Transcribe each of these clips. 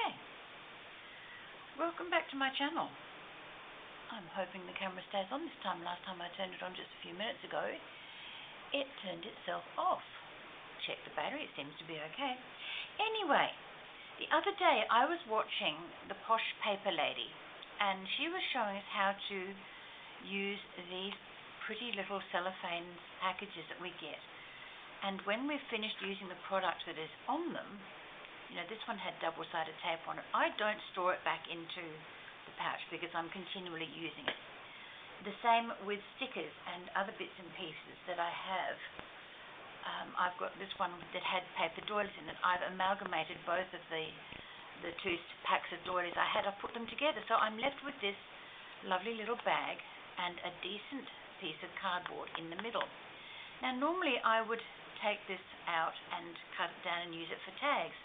Okay, welcome back to my channel. I'm hoping the camera stays on this time. Last time I turned it on just a few minutes ago, it turned itself off. Check the battery, it seems to be okay. Anyway, the other day I was watching the Posh Paper Lady, and she was showing us how to use these pretty little cellophane packages that we get. And when we've finished using the product that is on them, you know, this one had double-sided tape on it. I don't store it back into the pouch because I'm continually using it. The same with stickers and other bits and pieces that I have. I've got this one that had paper doilies in it. I've amalgamated both of the two packs of doilies I had. I put them together, so I'm left with this lovely little bag and a decent piece of cardboard in the middle. Now, normally I would take this out and cut it down and use it for tags.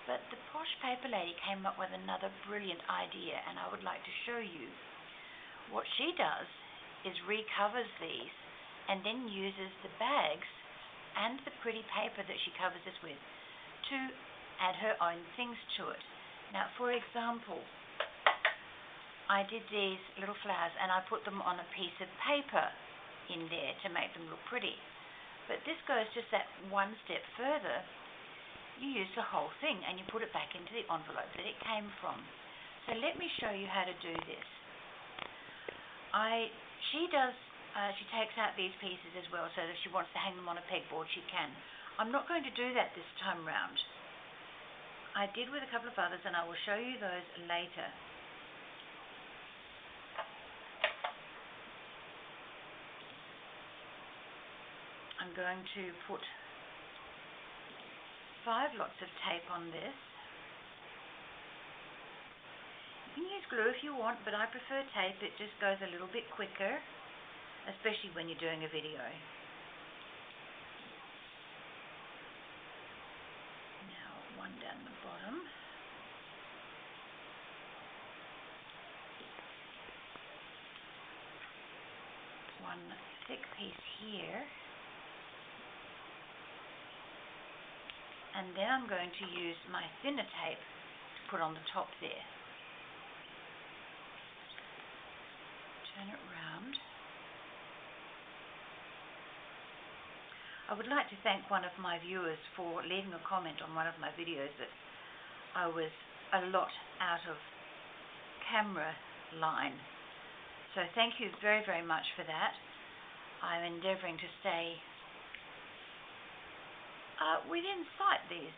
But the Posh Paper Lady came up with another brilliant idea, and I would like to show you. What she does is recovers these and then uses the bags and the pretty paper that she covers this with to add her own things to it. Now, for example, I did these little flowers and I put them on a piece of paper in there to make them look pretty. But this goes just that one step further. You use the whole thing and you put it back into the envelope that it came from. So let me show you how to do this. She takes out these pieces as well, so that if she wants to hang them on a pegboard, she can. I'm not going to do that this time round. I did with a couple of others, and I will show you those later. I'm going to put 5 lots of tape on this. You can use glue if you want, but I prefer tape. It just goes a little bit quicker, especially when you're doing a video. Now, one down the bottom. One thick piece here. And then I'm going to use my thinner tape to put on the top there. Turn it round. I would like to thank one of my viewers for leaving a comment on one of my videos that I was a lot out of camera line. So thank you very, very much for that. I'm endeavouring to stay within sight these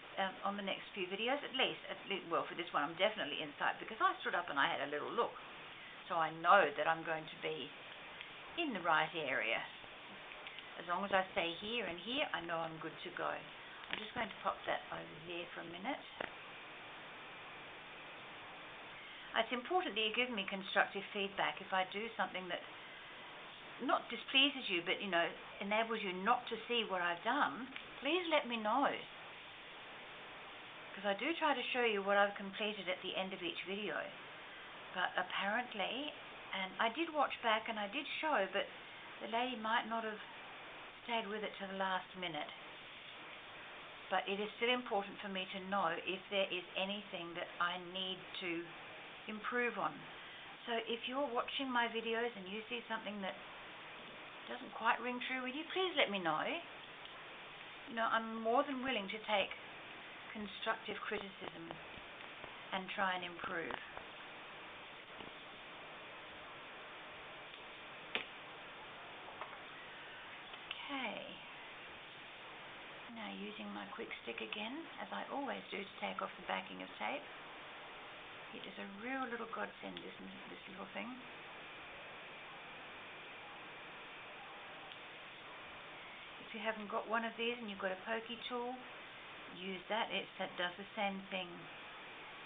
on the next few videos, at least, well, for this one I'm definitely in sight because I stood up and I had a little look, so I know that I'm going to be in the right area. As long as I stay here and here, I know I'm good to go. I'm just going to pop that over there for a minute. It's important that you give me constructive feedback if I do something that not displeases you, but, you know, enables you not to see what I've done. Please let me know, because I do try to show you what I've completed at the end of each video. But apparently, and I did watch back and I did show, but the lady might not have stayed with it to the last minute. But it is still important for me to know if there is anything that I need to improve on. So if you're watching my videos and you see something that doesn't quite ring true with you, please let me know. You know, I'm more than willing to take constructive criticism and try and improve. Okay. Now using my quick stick again, as I always do, to take off the backing of tape. It is a real little godsend, this little thing. If you haven't got one of these and you've got a pokey tool, use that. It does the same thing.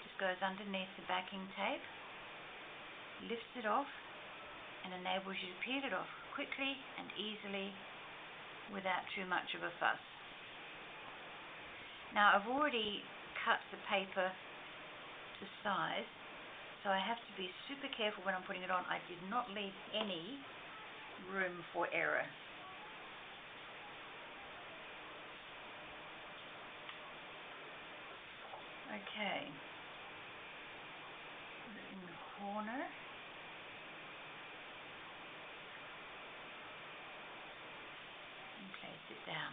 Just goes underneath the backing tape, lifts it off, and enables you to peel it off quickly and easily without too much of a fuss. Now, I've already cut the paper to size, so I have to be super careful when I'm putting it on. I did not leave any room for error. Okay. in the corner. And place it down.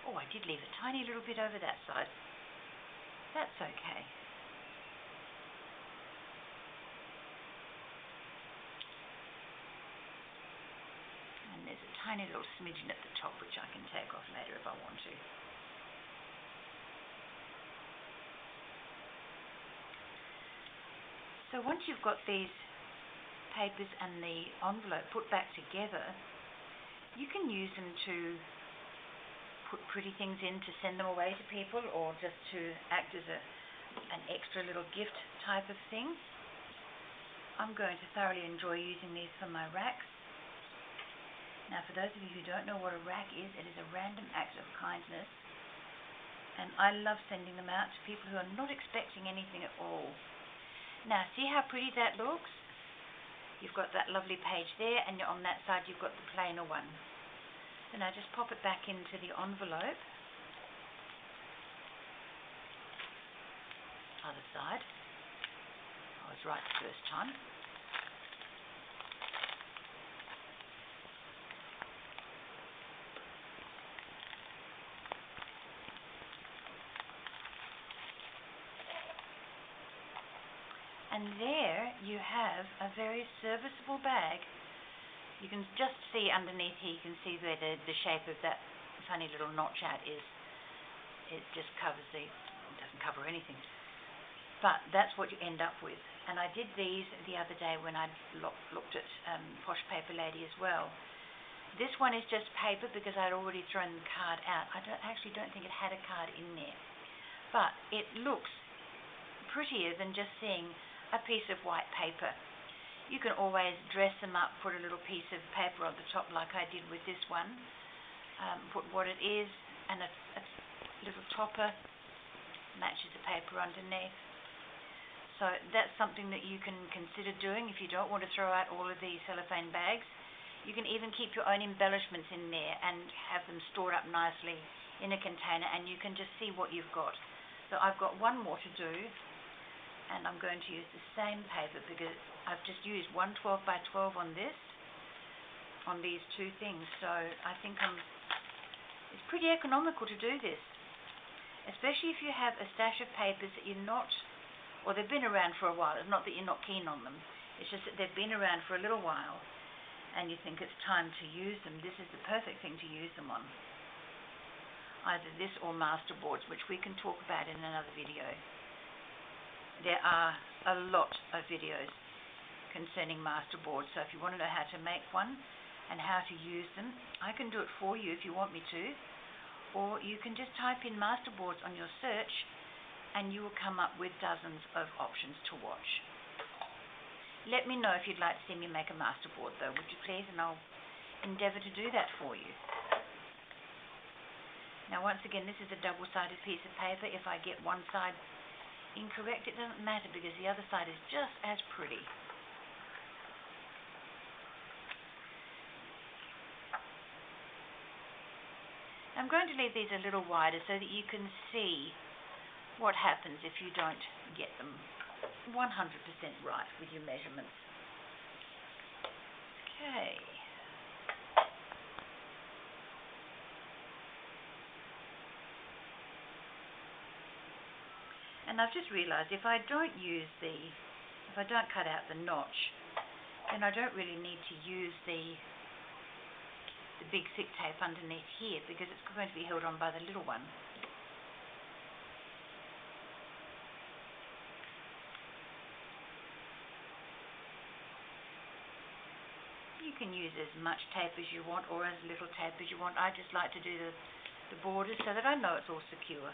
Oh, I did leave a tiny little bit over that side. That's okay. And there's a tiny little smidgen at the top which I can take off later if I want to. So once you've got these papers and the envelope put back together, you can use them to put pretty things in to send them away to people, or just to act as an extra little gift type of thing. I'm going to thoroughly enjoy using these for my racks. Now, for those of you who don't know what a rack is, it is a random act of kindness, and I love sending them out to people who are not expecting anything at all. Now, see how pretty that looks? You've got that lovely page there, and on that side you've got the plainer one. So now just pop it back into the envelope. Other side. I was right the first time. And there you have a very serviceable bag. You can just see underneath here, you can see where the shape of that funny little notch out is. It just covers it doesn't cover anything. But that's what you end up with. And I did these the other day when I looked at Posh Paper Lady as well. This one is just paper because I'd already thrown the card out. I actually don't think it had a card in there. But it looks prettier than just seeing a piece of white paper. You can always dress them up, put a little piece of paper on the top like I did with this one. Put what it is, and a little topper matches the paper underneath. So that's something that you can consider doing if you don't want to throw out all of these cellophane bags. You can even keep your own embellishments in there and have them stored up nicely in a container, and you can just see what you've got. So I've got one more to do, and I'm going to use the same paper because I've just used 1 12 by 12 on this, on these two things. So I think it's pretty economical to do this, especially if you have a stash of papers that you're not, or they've been around for a while. It's not that you're not keen on them, it's just that they've been around for a little while and you think it's time to use them. This is the perfect thing to use them on. Either this or masterboards, which we can talk about in another video. There are a lot of videos concerning masterboards, so if you want to know how to make one and how to use them, I can do it for you if you want me to, or you can just type in masterboards on your search and you will come up with dozens of options to watch. Let me know if you'd like to see me make a masterboard though, would you please, and I'll endeavour to do that for you. Now once again, this is a double-sided piece of paper. If I get one side incorrect, it doesn't matter because the other side is just as pretty. I'm going to leave these a little wider so that you can see what happens if you don't get them 100% right with your measurements. Okay. And I've just realised if I don't cut out the notch, then I don't really need to use the big thick tape underneath here because it's going to be held on by the little one. You can use as much tape as you want or as little tape as you want. I just like to do the borders so that I know it's all secure.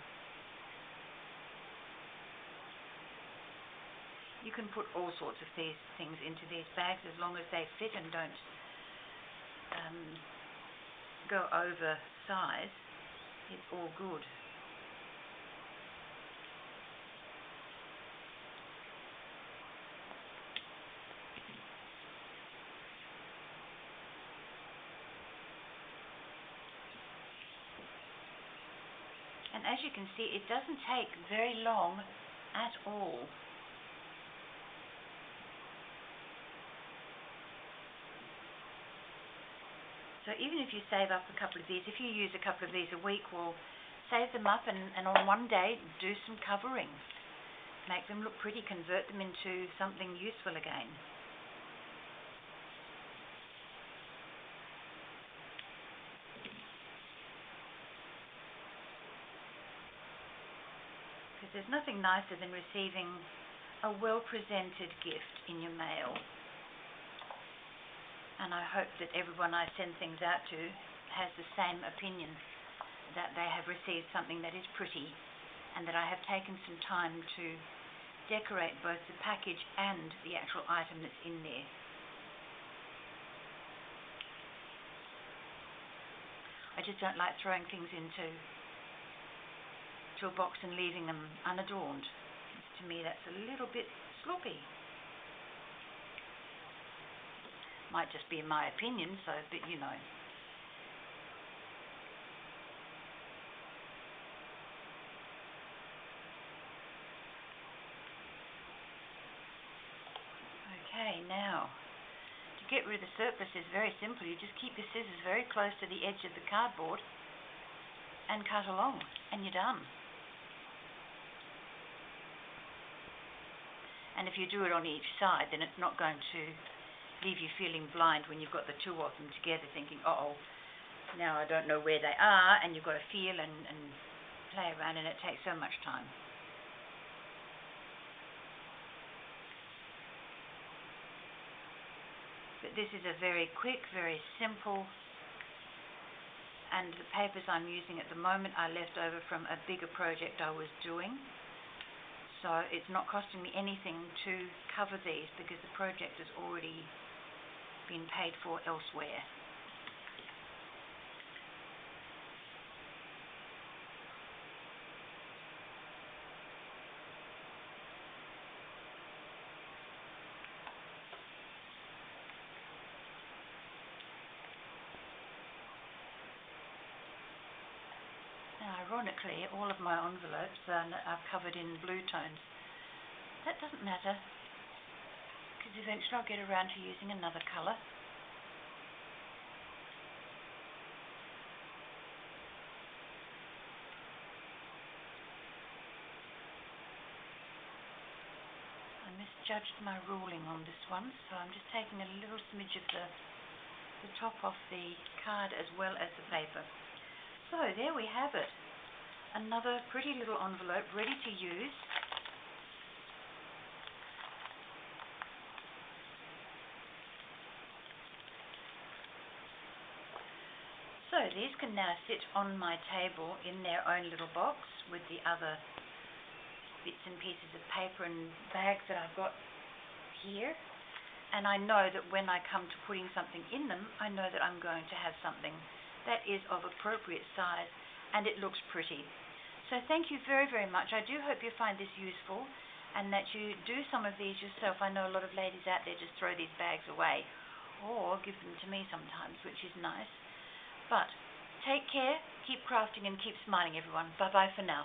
You can put all sorts of these things into these bags as long as they fit and don't go over size. It's all good. And as you can see, it doesn't take very long at all. So even if you save up a couple of these, if you use a couple of these a week, well, save them up and on one day do some covering. Make them look pretty, convert them into something useful again. Because there's nothing nicer than receiving a well-presented gift in your mail. And I hope that everyone I send things out to has the same opinion, that they have received something that is pretty and that I have taken some time to decorate both the package and the actual item that's in there. I just don't like throwing things into a box and leaving them unadorned. To me, that's a little bit sloppy. Might just be my opinion, so, but you know. Okay, now, to get rid of the surplus is very simple. You just keep your scissors very close to the edge of the cardboard and cut along, and you're done. And if you do it on each side, then it's not going to leave you feeling blind when you've got the two of them together thinking, uh-oh, now I don't know where they are, and you've got to feel and play around, and it takes so much time. But this is a very quick, very simple, and the papers I'm using at the moment are left over from a bigger project I was doing. So it's not costing me anything to cover these because the project has already been paid for elsewhere. Now, ironically, all of my envelopes are covered in blue tones. That doesn't matter, because eventually I'll get around to using another colour. I misjudged my ruling on this one, so I'm just taking a little smidge of the top off the card as well as the paper. So there we have it. Another pretty little envelope ready to use. So these can now sit on my table in their own little box with the other bits and pieces of paper and bags that I've got here. And I know that when I come to putting something in them, I know that I'm going to have something that is of appropriate size and it looks pretty. So thank you very, very much. I do hope you find this useful and that you do some of these yourself. I know a lot of ladies out there just throw these bags away or give them to me sometimes, which is nice. But take care, keep crafting and keep smiling, everyone. Bye-bye for now.